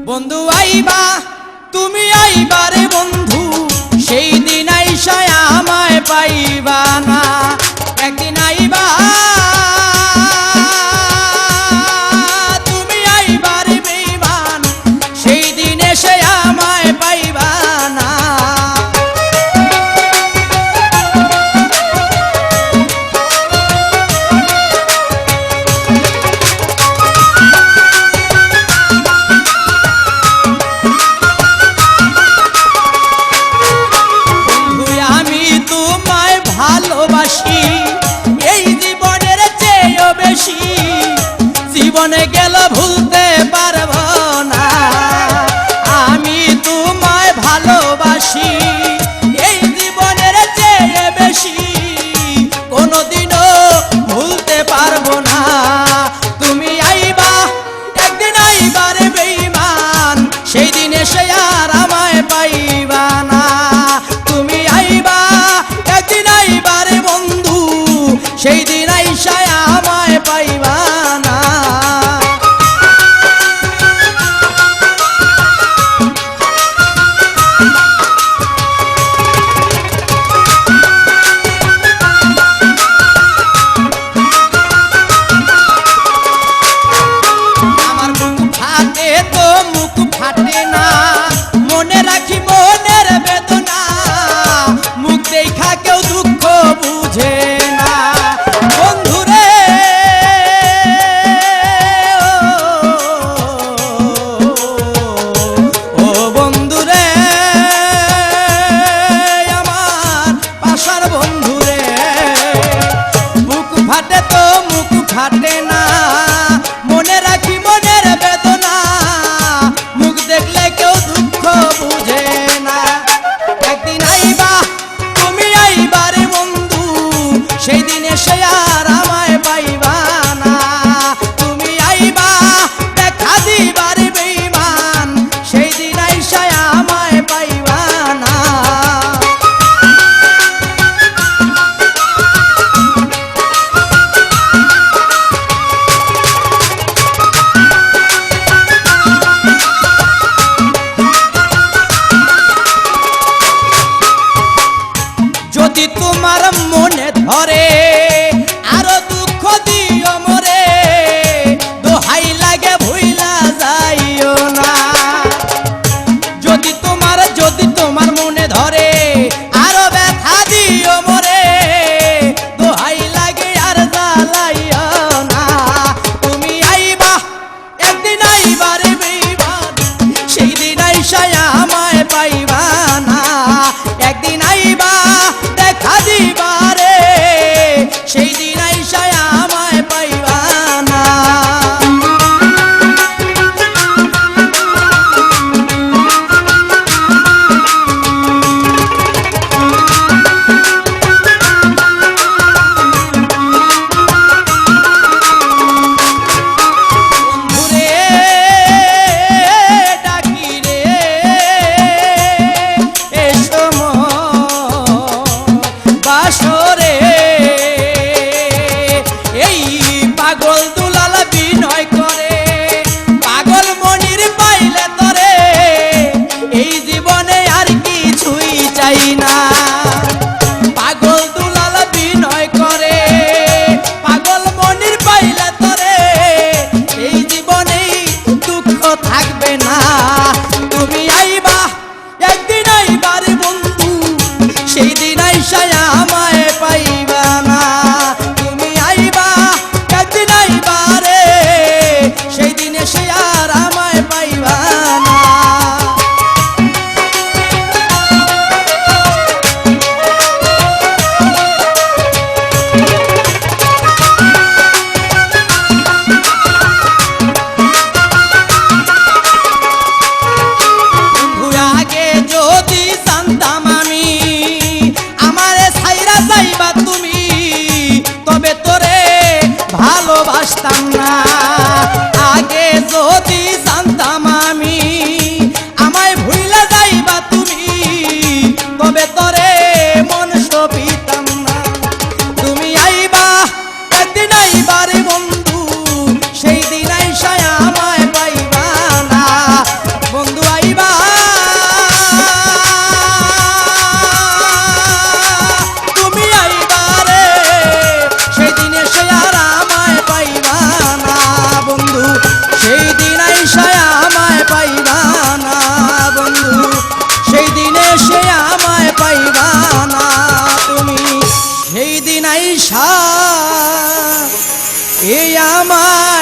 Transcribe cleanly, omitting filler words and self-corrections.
বন্ধু আইবা তুমি আইবা রে বন্ধু, সেই দিন আইসা আমায় পাইবা না। একদিন আইবা তুমি আইবা রে বেঈমান, সেই দিন এসে আমায় পাইবা না। ভালোবাসি এই জীবনের চেয়েও বেশি, জীবনে গেল ভুলতে পারবো না। আমি তোমায় ভালোবাসি এই জীবনের চেয়ে বেশি, কোনোদিনও ভুলতে পারবো না। তুমি আইবা একদিন আইবা রে বেঈমান, সেই দিন এসে আর আমায় পাইবা না। তুমি আইবা একদিন আইবা রে বন্ধু, সেই দিন আইসা আমায় পাইবা না। আইসা এই আমার